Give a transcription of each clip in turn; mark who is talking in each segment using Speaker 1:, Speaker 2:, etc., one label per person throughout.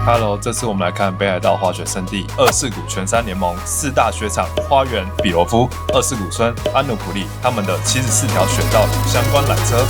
Speaker 1: Hello， 这次我们来看北海道滑雪胜地二世谷全山联盟4大雪场花园、比罗夫、二世谷村、安努普利他们的74条雪道与相关缆车。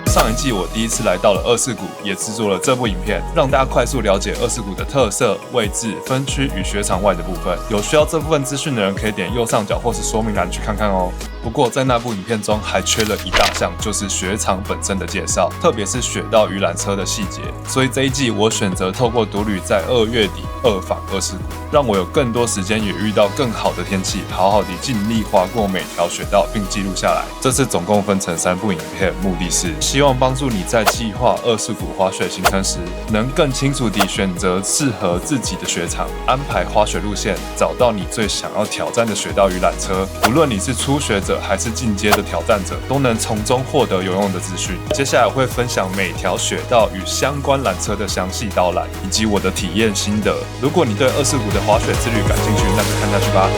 Speaker 1: 上一季我第一次来到了二世谷，也制作了这部影片，让大家快速了解二世谷的特色、位置、分区与雪场外的部分。有需要这部分资讯的人，可以点右上角或是说明栏去看看哦。不过在那部影片中还缺了一大项，就是雪场本身的介绍，特别是雪道与缆车的细节。所以这一季我选择透过独旅在2月底2访二世谷，让我有更多时间也遇到更好的天气，好好地尽力滑过每条雪道并记录下来。这次总共分成3部影片，目的是希望帮助你在计划二世谷滑雪行程时，能更清楚地选择适合自己的雪场，安排滑雪路线，找到你最想要挑战的雪道与缆车。无论你是初学者还是进阶的挑战者，都能从中获得有用的资讯。接下来我会分享每条雪道与相关缆车的详细导览，以及我的体验心得。如果你对二世谷的滑雪之旅感兴趣，那就看下去吧。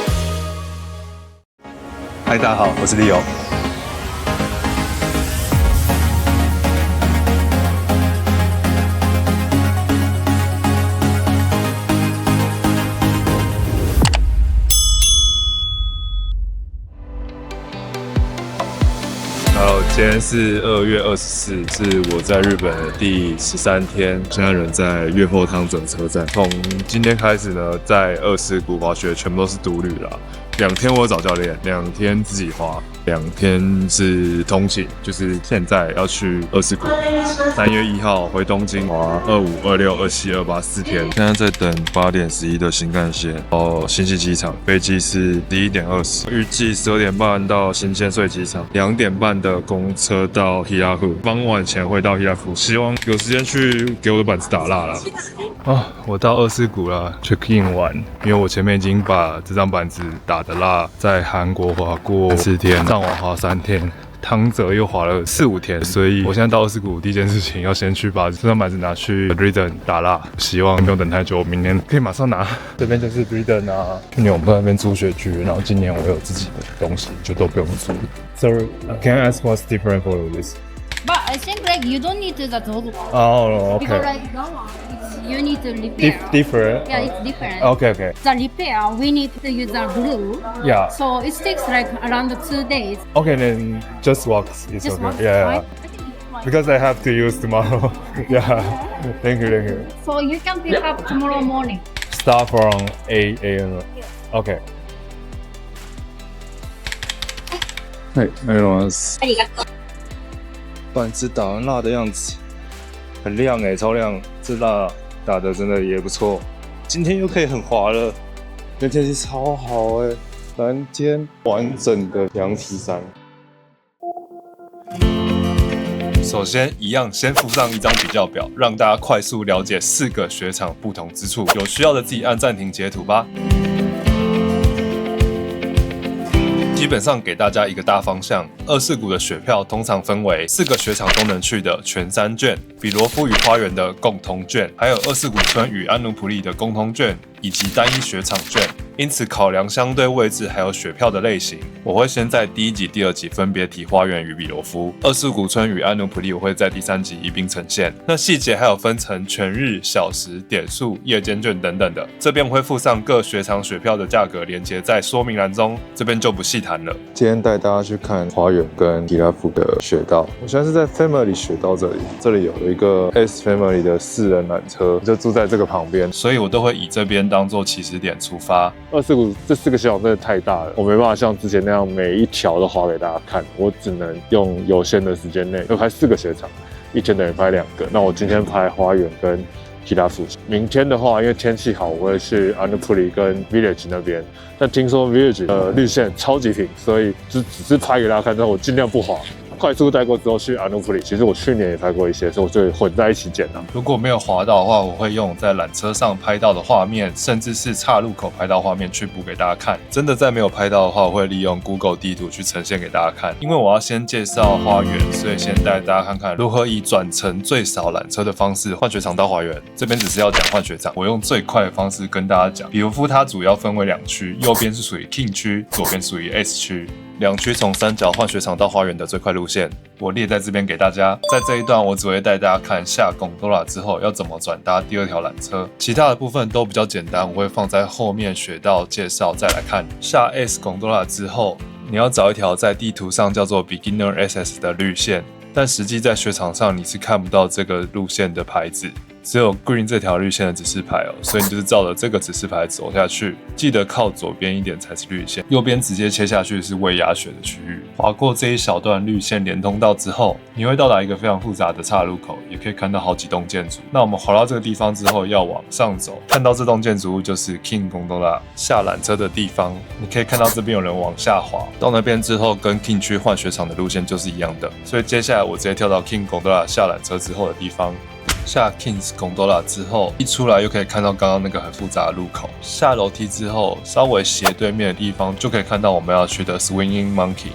Speaker 1: 嗨，大家好，我是Leo。今天是2月24，是我在日本的第13天。现在人在越后汤准车站。从今天开始呢，在二世谷滑雪全部都是独旅啦。2天我有找教练，2天自己滑，2天是通勤，就是现在要去二世谷。3月1号回东京滑25、26、27、28 4天。现在在等8点11的新干线到新系机场，飞机是11点20，预计12点半到新千岁机场，2点半的公车到希拉库，傍晚前会到希拉库，希望有时间去给我的板子打蜡了。我到二世谷了 ，check in 完，因为我前面已经把这张板子打的蜡，在韩国滑过4天，上网滑3天。汤泽又滑了4、5天，所以我现在到二世谷第一件事情要先去把这张板子拿去 Breeden 打蜡，希望不用等太久，明年可以马上拿。这边就是 Breeden 啊，去年我们在那边租雪具，然后今年我有自己的东西，就都不用租。So can I ask what's different for this?
Speaker 2: But I think like you don't need the those.
Speaker 1: Oh, okay.
Speaker 2: Because like that one, you need to repair.
Speaker 1: Different?
Speaker 2: Yeah, it's different.
Speaker 1: Okay.
Speaker 2: The repair, we need to use the glue.
Speaker 1: Yeah.
Speaker 2: So it takes like around 2 days.
Speaker 1: Okay, then just walk. It's
Speaker 2: Just
Speaker 1: okay.
Speaker 2: one.
Speaker 1: Yeah.
Speaker 2: Right? I think it's fine.
Speaker 1: Because I have to use tomorrow. Yeah. Thank you.
Speaker 2: So you can pick up tomorrow morning.
Speaker 1: Start from 8 a.m. Okay. はい、ありがとうございます。
Speaker 2: ありがとう。
Speaker 1: 板子打完蜡的样子，很亮欸，超亮！这蜡打的真的也不错。今天又可以很滑了，那天气超好欸，蓝天完整的羊蹄山。首先，一样先附上一张比较表，让大家快速了解4个雪场不同之处。有需要的自己按暂停截图吧。基本上给大家一个大方向，二世谷的雪票通常分为4个雪场都能去的全山券、比罗夫与花园的共通券，还有二世谷村与安努普利的共通券，以及单一雪场券。因此，考量相对位置还有雪票的类型，我会先在第1集、第2集分别提花园与比罗夫，二世谷村与安努普利我会在第3集一并呈现。那细节还有分成全日、小时、点数、夜间券等等的，这边我会附上各雪场雪票的价格连结在说明栏中，这边就不细谈了。今天带大家去看花园跟希拉夫的雪道，我现在是在 Family 雪道这里有一个 S Family 的4人缆车，就住在这个旁边，所以我都会以这边当做起始点出发。二世谷这4个雪场真的太大了，我没办法像之前那样每一条都滑给大家看，我只能用有限的时间内就拍4个雪场，一天等于拍2个。那我今天拍花园跟希拉夫，明天的话因为天气好，我会去安努普利跟 Village 那边，但听说 Village 的绿线超级平，所以只是拍给大家看，但我尽量不滑。快速带过之后去安努普利，其实我去年也拍过一些，所以我就混在一起剪了。如果没有滑到的话，我会用在缆车上拍到的画面，甚至是岔路口拍到画面去补给大家看。真的再没有拍到的话，我会利用 Google 地图去呈现给大家看。因为我要先介绍花园，所以先带大家看看如何以转乘最少缆车的方式换雪场到花园。这边只是要讲换雪场，我用最快的方式跟大家讲。比罗夫它主要分为2区，右边是属于 King 区，左边属于 S 区。两区从三角换雪场到花园的最快路线，我列在这边给大家。在这一段，我只会带大家看下贡多拉之后要怎么转搭第二条缆车，其他的部分都比较简单，我会放在后面雪道介绍再来看。下 S 贡多拉之后，你要找一条在地图上叫做 Beginner SS 的绿线，但实际在雪场上你是看不到这个路线的牌子。只有 Green 这条绿线的指示牌哦，所以你就是照着这个指示牌走下去，记得靠左边一点才是绿线，右边直接切下去是未压雪的区域。划过这一小段绿线连通道之后，你会到达一个非常复杂的岔路口，也可以看到好几栋建筑。那我们滑到这个地方之后，要往上走，看到这栋建筑物就是 King Gondola 下缆车的地方。你可以看到这边有人往下滑，到那边之后跟 King 区换雪场的路线就是一样的。所以接下来我直接跳到 King Gondola 下缆车之后的地方。下 Kings Gondola 之后，一出来又可以看到刚刚那个很复杂的路口。下楼梯之后，稍微斜对面的地方就可以看到我们要去的 Swinging Monkey。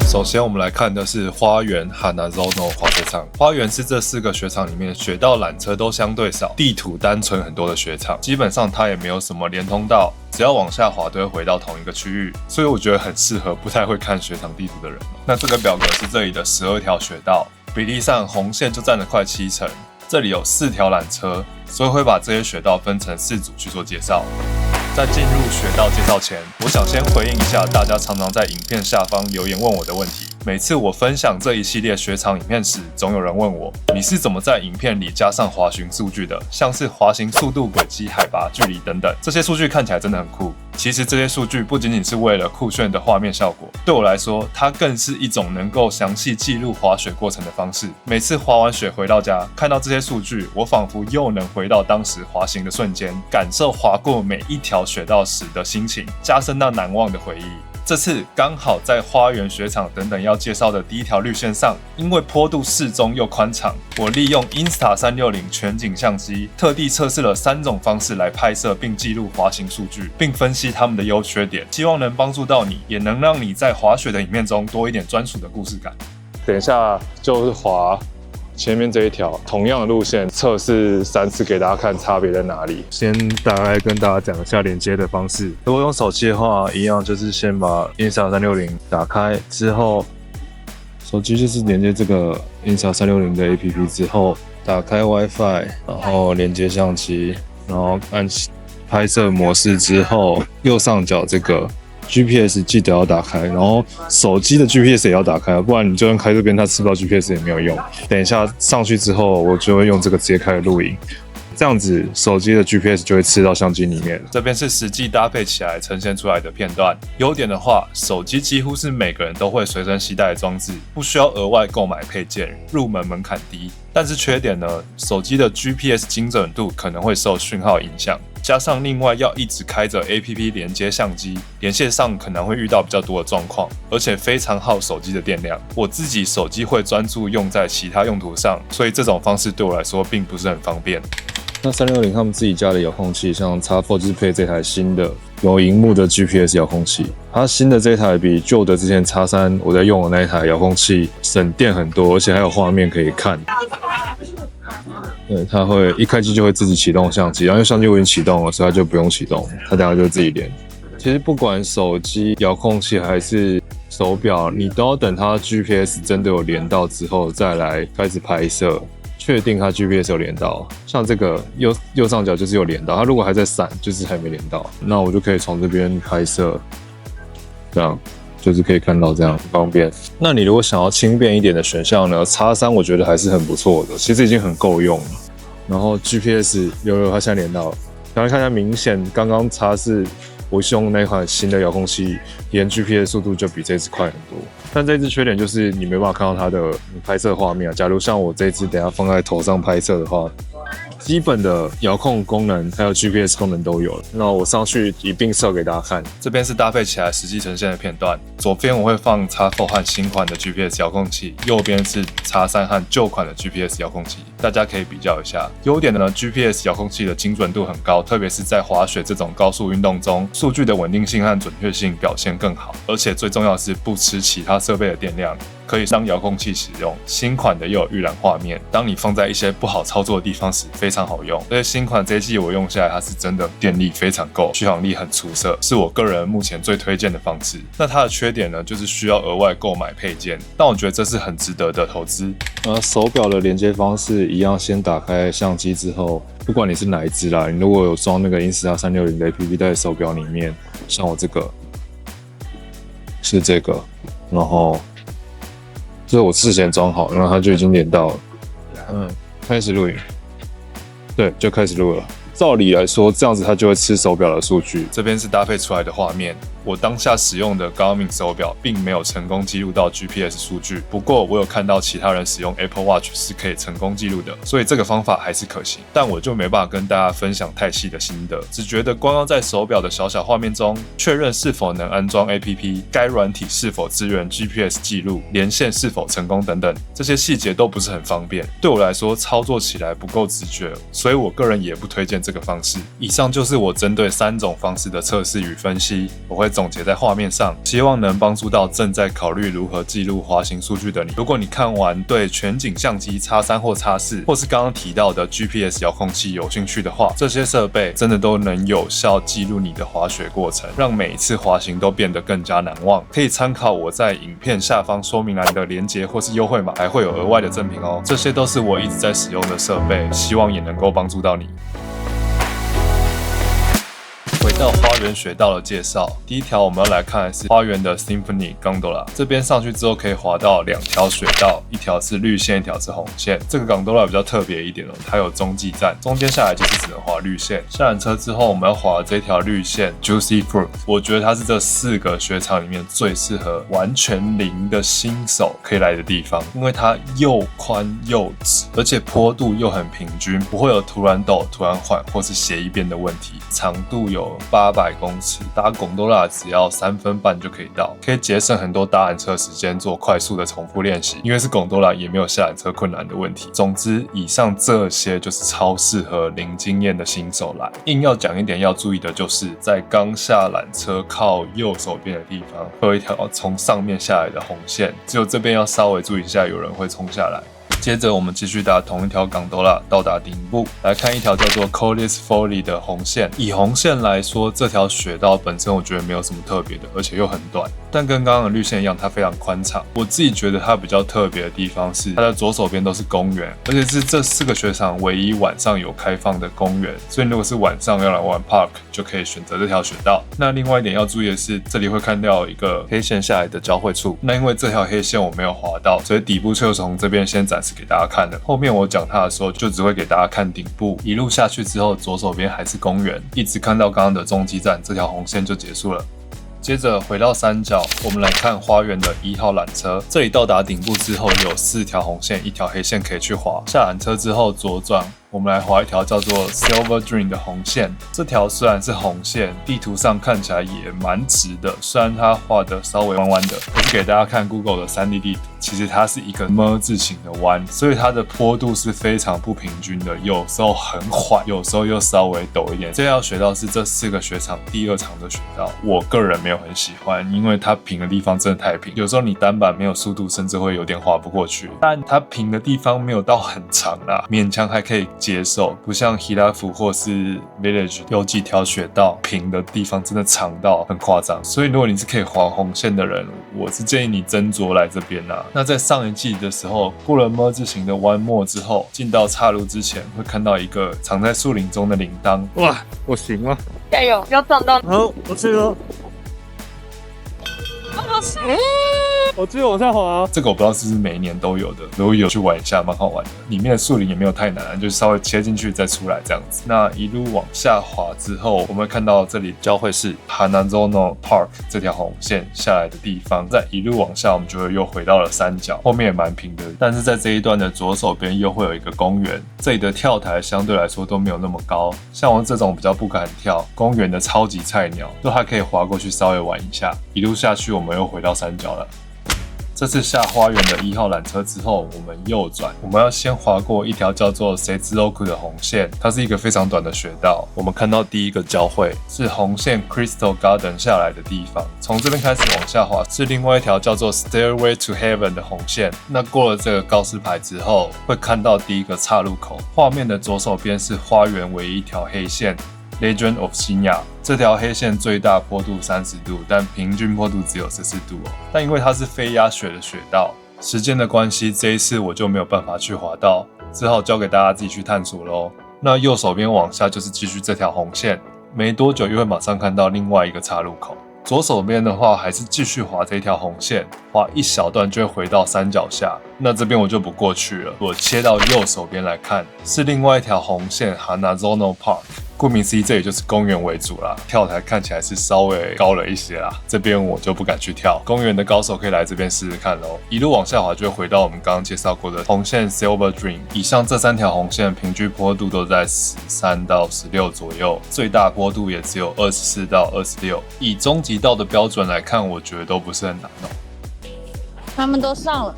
Speaker 1: 首先，我们来看的是花园 Hanazono 滑雪场。花园是这4个雪场里面雪道缆车都相对少，地图单纯很多的雪场。基本上它也没有什么连通道，只要往下滑都会回到同一个区域，所以我觉得很适合不太会看雪场地图的人。那这个表格是这里的12条雪道，比例上红线就占了快70%。这里有4条缆车，所以会把这些雪道分成4组去做介绍。在进入雪道介绍前，我想先回应一下大家常常在影片下方留言问我的问题。每次我分享这一系列雪场影片时，总有人问我，你是怎么在影片里加上滑行数据的？像是滑行速度、轨迹、海拔、距离等等，这些数据看起来真的很酷。其实这些数据不仅仅是为了酷炫的画面效果，对我来说，它更是一种能够详细记录滑雪过程的方式。每次滑完雪回到家，看到这些数据，我仿佛又能回到当时滑行的瞬间，感受滑过每一条雪道时的心情，加深那难忘的回忆。这次刚好在花园雪场等等要介绍的第一条绿线上，因为坡度适中又宽敞，我利用 Insta360 全景相机，特地测试了3种方式来拍摄并记录滑行数据，并分析它们的优缺点，希望能帮助到你，也能让你在滑雪的影片中多一点专属的故事感。等一下就是滑前面这一条同样的路线，测试3次给大家看差别在哪里。先大概跟大家讲一下连接的方式。如果用手机的话，一样就是先把 Insta360 打开之后，手机就是连接这个 Insta360 的 APP 之后，打开 WiFi， 然后连接相机，然后按拍摄模式之后，右上角这个GPS 记得要打开，然后手机的 GPS 也要打开，不然你就算开这边它吃不到 GPS 也没有用。等一下上去之后，我就会用这个直接开始录影，这样子手机的 GPS 就会吃到相机里面。这边是实际搭配起来呈现出来的片段。优点的话，手机几乎是每个人都会随身携带的装置，不需要额外购买配件，入门门槛低。但是缺点呢，手机的 GPS 精准度可能会受讯号影响，加上另外要一直开着 APP 连接相机，连线上可能会遇到比较多的状况，而且非常耗手机的电量。我自己手机会专注用在其他用途上，所以这种方式对我来说并不是很方便。那360他们自己家的遥控器，像 X4 就是配这台新的有萤幕的 GPS 遥控器，它新的这台比旧的之前 X3 我在用的那一台遥控器省电很多，而且还有画面可以看。对，它会一开机就会自己启动相机，然后因为相机我已经启动了，所以它就不用启动，它等下就自己连。其实不管手机遥控器还是手表，你都要等它 GPS 真的有连到之后再来开始拍摄。确定它 GPS 有连到，像这个右上角就是有连到，它如果还在闪，就是还没连到，那我就可以从这边拍摄，这样就是可以看到这样很方便。那你如果想要轻便一点的选项呢 ，X3 我觉得还是很不错的，其实已经很够用了。然后 GPS 它现在连到了，大家看一下，明显刚刚X4我用那款新的遥控器，连 GPS 速度就比这支快很多。但这支缺点就是你没办法看到它的拍摄画面啊。假如像我这支等一下放在头上拍摄的话，基本的遥控功能还有 GPS 功能都有了。那我上去一并设给大家看。这边是搭配起来实际呈现的片段。左边我会放 X4 和新款的 GPS 遥控器，右边是 X3 和旧款的 GPS 遥控器，大家可以比较一下。优点的呢 ，GPS 遥控器的精准度很高，特别是在滑雪这种高速运动中，数据的稳定性和准确性表现更好，而且最重要的是不吃其他设备的电量。可以当遥控器使用。新款的又有预览画面，当你放在一些不好操作的地方时非常好用。所以新款这一季我用下来，它是真的电力非常够，续航力很出色，是我个人目前最推荐的方式。那它的缺点呢，就是需要额外购买配件，但我觉得这是很值得的投资。手表的连接方式一样，先打开相机之后，不管你是哪一只啦，你如果有装那个 Insta 360的 APP 在手表里面，像我这个是这个，然后这是我事前装好，然后它就已经连到了。开始录影，对，就开始录了。照理来说，这样子它就会吃手表的数据。这边是搭配出来的画面。我当下使用的 Garmin 手表并没有成功记录到 GPS 数据，不过我有看到其他人使用 Apple Watch 是可以成功记录的，所以这个方法还是可行。但我就没办法跟大家分享太细的心得，只觉得光要在手表的小小画面中确认是否能安装 APP， 该软体是否支援 GPS 记录，连线是否成功等等，这些细节都不是很方便，对我来说操作起来不够直觉，所以我个人也不推荐这个方式。以上就是我针对3种方式的测试与分析，我会总结在画面上，希望能帮助到正在考虑如何记录滑行数据的你。如果你看完对全景相机 X3 或 X4 或是刚刚提到的 GPS 遥控器有兴趣的话，这些设备真的都能有效记录你的滑雪过程，让每一次滑行都变得更加难忘。可以参考我在影片下方说明栏的连结或是优惠码，还会有额外的赠品哦。这些都是我一直在使用的设备，希望也能够帮助到你。回到花园雪道的介绍，第一条我们要来看的是花园的 Symphony Gondola。这边上去之后可以滑到2条雪道，一条是绿线，一条是红线。这个 Gondola 比较特别一点哦，它有中继站，中间下来就是只能滑绿线。下缆车之后，我们要滑这条绿线 Juicy Fruit。我觉得它是这4个雪场里面最适合完全零的新手可以来的地方，因为它又宽又直，而且坡度又很平均，不会有突然陡、突然缓或是斜一边的问题。长度有800公尺，搭Gondola只要3分半就可以到，可以节省很多搭缆车时间，做快速的重复练习。因为是Gondola，也没有下缆车困难的问题。总之，以上这些就是超适合零经验的新手来。硬要讲一点要注意的，就是在刚下缆车靠右手边的地方，会有一条从上面下来的红线，只有这边要稍微注意一下，有人会冲下来。接着我们继续搭同一条Gondola到达顶部，来看一条叫做 Collis Folly 的红线。以红线来说，这条雪道本身我觉得没有什么特别的，而且又很短，但跟刚刚的绿线一样，它非常宽敞。我自己觉得它比较特别的地方是，它的左手边都是公园，而且是这4个雪场唯一晚上有开放的公园，所以如果是晚上要来玩 Park， 就可以选择这条雪道。那另外一点要注意的是，这里会看到一个黑线下来的交汇处，那因为这条黑线我没有滑到，所以底部就从这边先展示给大家看了。后面我讲它的时候，就只会给大家看顶部。一路下去之后，左手边还是公园，一直看到刚刚的中继站，这条红线就结束了。接着回到山脚，我们来看花园的1号缆车。这里到达顶部之后，有4条红线，1条黑线可以去滑。下缆车之后左转，我们来滑一条叫做 Silver Dream 的红线。这条虽然是红线，地图上看起来也蛮直的，虽然它画的稍微弯弯的，可是给大家看 Google 的3D 地图，其实它是一个 M 字形的弯，所以它的坡度是非常不平均的，有时候很缓，有时候又稍微陡一点。这条雪道是这4个雪场第2长的雪道，我个人没有很喜欢，因为它平的地方真的太平，有时候你单板没有速度，甚至会有点滑不过去。但它平的地方没有到很长啦，勉强还可以接受，不像 Hilaf 或是 Village 有几条雪道平的地方真的长到很夸张，所以如果你是可以滑红线的人，我是建议你斟酌来这边啦。那在上一季的时候，过了 M 字形的弯末之后，进到岔路之前，会看到一个藏在树林中的铃铛。
Speaker 3: 哇，我行吗？
Speaker 4: 加油，不要撞到。
Speaker 3: 好，我去了。我继续往下滑。
Speaker 1: 这个我不知道是不是每一年都有的，如果有去玩一下，蛮好玩的。里面的树林也没有太难，就稍微切进去再出来这样子。那一路往下滑之后，我们会看到这里交汇是 Hanazono Park 这条红线下来的地方。再一路往下，我们就会又回到了山脚，后面也蛮平的。但是在这一段的左手边又会有一个公园，这里的跳台相对来说都没有那么高。像我这种比较不敢跳，公园的超级菜鸟都还可以滑过去稍微玩一下。一路下去，我们又回到山脚了。这次下花园的1号缆车之后，我们右转，我们要先划过一条叫做 Seizuroku 的红线，它是一个非常短的学道。我们看到第一个交汇是红线 Crystal Garden 下来的地方，从这边开始往下滑是另外一条叫做 Stairway to Heaven 的红线。那过了这个告示牌之后，会看到第一个岔路口，画面的左手边是花园唯一一条黑线。Legend of Shinya 这条黑线最大坡度30度，但平均坡度只有14度哦。但因为它是非压雪的雪道，时间的关系，这一次我就没有办法去滑道，只好交给大家自己去探索咯。那右手边往下就是继续这条红线，没多久又会马上看到另外一个岔路口。左手边的话还是继续滑这条红线，滑一小段就会回到山脚下。那这边我就不过去了，我切到右手边来看，是另外一条红线 Hanazono Park。顾名思义，这里就是公园为主啦，跳台看起来是稍微高了一些啦，这边我就不敢去跳。公园的高手可以来这边试试看咯。一路往下滑就会回到我们刚刚介绍过的红线 Silver Dream。以上这3条红线平均坡度都在13到16左右，最大坡度也只有24到26。以终极道的标准来看，我觉得都不是很难哦。
Speaker 4: 他们都上了。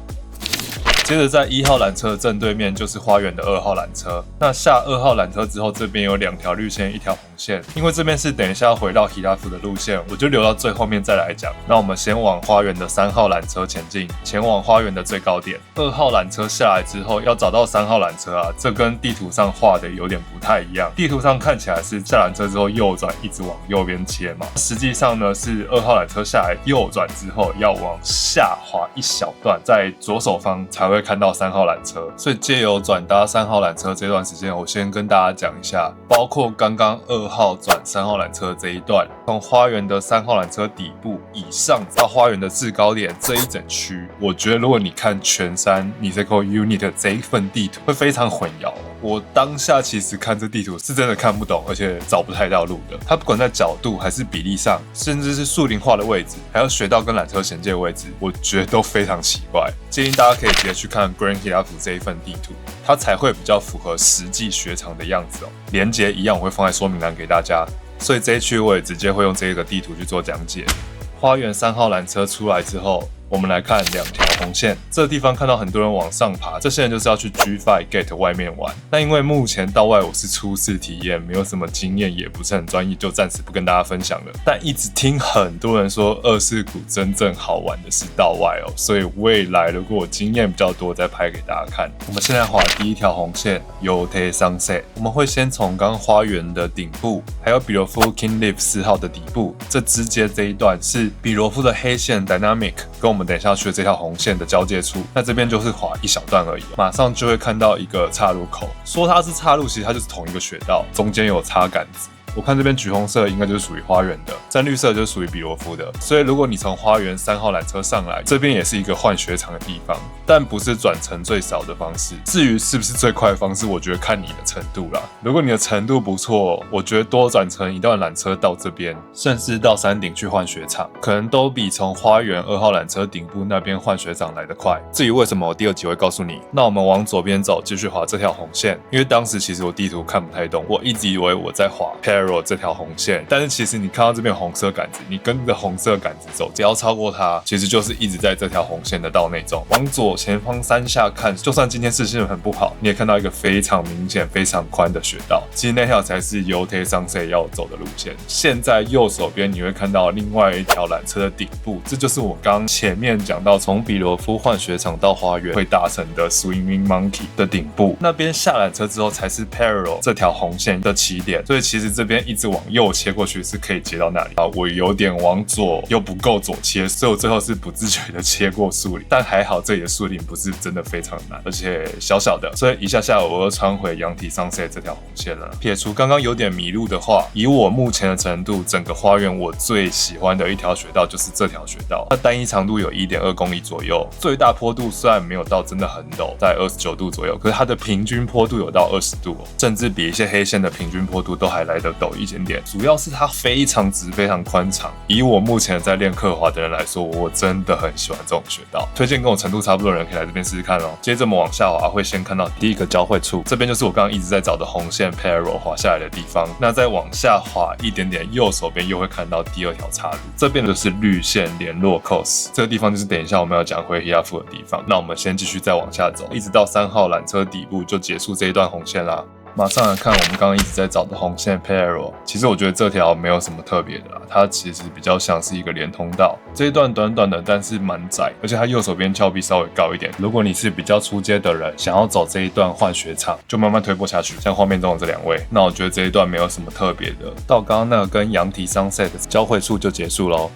Speaker 1: 接着在1号缆车正对面就是花园的2号缆车。那下2号缆车之后，这边有2条绿线，1条红线。因为这边是等一下要回到希拉夫的路线，我就留到最后面再来讲。那我们先往花园的3号缆车前进，前往花园的最高点。2号缆车下来之后，要找到3号缆车啊，这跟地图上画的有点不太一样。地图上看起来是下缆车之后右转，一直往右边切嘛。实际上呢，是2号缆车下来右转之后，要往下滑一小段，在左手方才会看到3号缆车。所以借由转搭3号缆车这段时间，我先跟大家讲一下，包括刚刚2号转3号缆车这一段，从花园的3号缆车底部以上到花园的制高点这一整区，我觉得如果你看全山 Niseko Unit 这一份地图，会非常混淆。我当下其实看这地图是真的看不懂，而且找不太到路的。它不管在角度还是比例上，甚至是树林化的位置，还有雪道跟缆车衔接的位置，我觉得都非常奇怪。建议大家可以直接去看 Grand Hilafu 这一份地图，它才会比较符合实际雪场的样子哦。连结一样我会放在说明栏给大家，所以这一区我也直接会用这个地图去做讲解。花园3号缆车出来之后，我们来看2条红线，这个地方看到很多人往上爬，这些人就是要去 G5 Gate 外面玩。但因为目前道外我是初次体验，没有什么经验，也不是很专业，就暂时不跟大家分享了。但一直听很多人说24谷真正好玩的是道外哦，所以未来如果我经验比较多，再拍给大家看。我们现在滑第一条红线 Yote Sunset， 我们会先从刚花园的顶部，还有比罗夫 King Leaf 4号的底部，这之间这一段是比罗夫的黑线 Dynamic， 跟我们等一下去的这条红线的交界处，那这边就是滑一小段而已，马上就会看到一个岔路口。说它是岔路，其实它就是同一个雪道，中间有插杆子。我看这边橘红色应该就是属于花园的，蘸绿色就是属于比罗夫的。所以如果你从花园3号缆车上来，这边也是一个换雪场的地方，但不是转乘最少的方式。至于是不是最快的方式，我觉得看你的程度啦。如果你的程度不错，我觉得多转乘一段缆车到这边，甚至到山顶去换雪场，可能都比从花园2号缆车顶部那边换雪场来得快。至于为什么，我第2集会告诉你。那我们往左边走，继续滑这条红线，因为当时其实我地图看不太懂，我一直以为我在滑这条红线，但是其实你看到这边红色杆子，你跟着红色杆子走，只要超过它，其实就是一直在这条红线的道内走。往左前方山下看，就算今天视线很不好，你也看到一个非常明显、非常宽的雪道。其实那条才是Yote Sunset要走的路线。现在右手边你会看到另外一条缆车的顶部，这就是我刚前面讲到从比罗夫换雪场到花园会搭乘的 Swimming Monkey 的顶部。那边下缆车之后才是 Parallel 这条红线的起点，所以其实这边一直往右切过去是可以接到那里啊。我有点往左又不够左切，所以我最后是不自觉的切过树林，但还好这里的树林不是真的非常难，而且小小的，所以一下下我又穿回羊体Sunset这条红线了。撇除刚刚有点迷路的话，以我目前的程度，整个花园我最喜欢的一条雪道就是这条雪道，它单一长度有 1.2 公里左右，最大坡度虽然没有到真的很陡，在29度左右，可是它的平均坡度有到20度甚至比一些黑线的平均坡度都还来得陡一点点，主要是它非常直、非常宽敞。以我目前在练刻滑的人来说，我真的很喜欢这种雪道，推荐跟我程度差不多的人可以来这边试试看哦。接着我们往下滑，会先看到第一个交汇处，这边就是我刚刚一直在找的红线 parallel 滑下来的地方。那再往下滑一点点，右手边又会看到第二条岔路，这边就是绿线联络 course， 这个地方就是等一下我们要讲回 Hilaf 的地方。那我们先继续再往下走，一直到3号缆车底部就结束这一段红线啦。马上来看我们刚刚一直在找的红线 parallel， 其实我觉得这条没有什么特别的啦，它其实比较像是一个连通道。这一段短短的，但是蛮窄，而且它右手边峭壁稍微高一点。如果你是比较初阶的人，想要走这一段换雪场，就慢慢推波下去，像画面中的这2位。那我觉得这一段没有什么特别的，到刚刚那个跟羊蹄 Sunset 的交汇处就结束咯。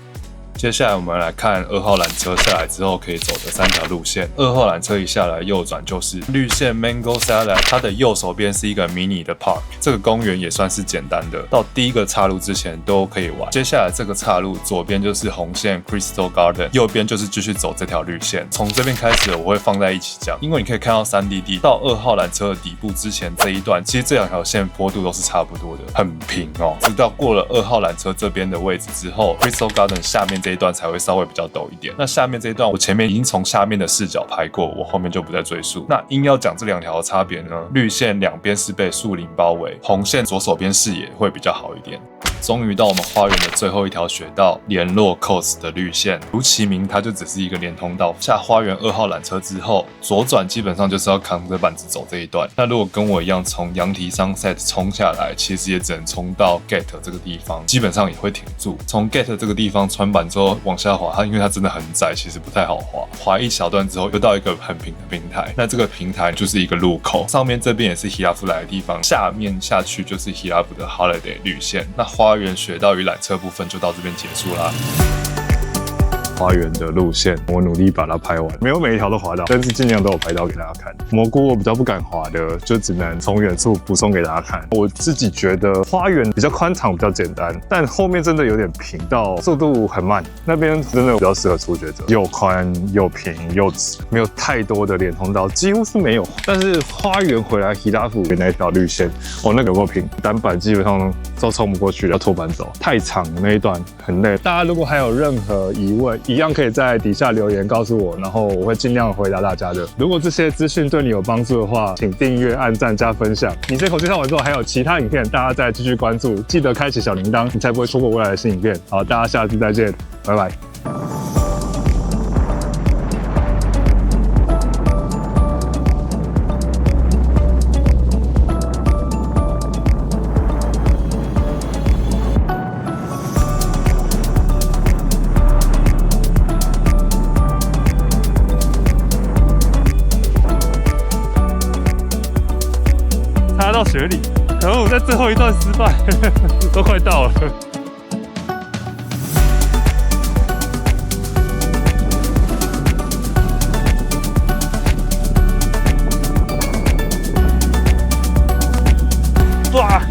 Speaker 1: 接下来我们来看2号缆车下来之后可以走的3条路线。2号缆车一下来右转就是绿线 Mango Salad， 它的右手边是一个迷你的 park， 这个公园也算是简单的，到第一个岔路之前都可以玩。接下来这个岔路左边就是红线 Crystal Garden， 右边就是继续走这条绿线。从这边开始我会放在一起讲，因为你可以看到3DD 到2号缆车的底部之前这一段，其实这2条线坡度都是差不多的，很平哦。直到过了2号缆车这边的位置之后 ，Crystal Garden 下面这一段才会稍微比较陡一点。那下面这一段我前面已经从下面的视角拍过，我后面就不再赘述。那硬要讲这2条的差别呢，绿线两边是被树林包围，红线左手边视野会比较好一点。终于到我们花园的最后一条雪道联络 course 的绿线，如其名，它就只是一个连通道。下花园2号缆车之后，左转基本上就是要扛着板子走这一段。那如果跟我一样从羊蹄 Sunset 冲下来，其实也只能冲到 Gate 这个地方，基本上也会停住。从 Gate 这个地方穿板之后往下滑，它因为它真的很窄，其实不太好滑。滑一小段之后，又到一个很平的平台。那这个平台就是一个路口，上面这边也是 Hilaf 来的地方，下面下去就是 Hilaf 的 Holiday 绿线。那花园雪道与缆车部分就到这边结束啦。花园的路线，我努力把它拍完，没有每一条都滑到，但是尽量都有拍到给大家看。蘑菇我比较不敢滑的，就只能从远处补送给大家看。我自己觉得花园比较宽敞，比较简单，但后面真的有点平到速度很慢，那边真的比较适合初学者，又宽又平又直，没有太多的连通道，几乎是没有。但是花园回来Hilaf的那条绿线，那个有够平，单板基本上都冲不过去，要拖板走，太长的那一段很累。大家如果还有任何疑问，一样可以在底下留言告诉我，然后我会尽量回答大家的。如果这些资讯对你有帮助的话，请订阅、按赞、加分享。你这口介绍完之后，还有其他影片，大家再继续关注，记得开启小铃铛，你才不会错过未来的新影片。好，大家下次再见，拜拜。插到雪里，可恶，在最后一段失败，都快到了。哇！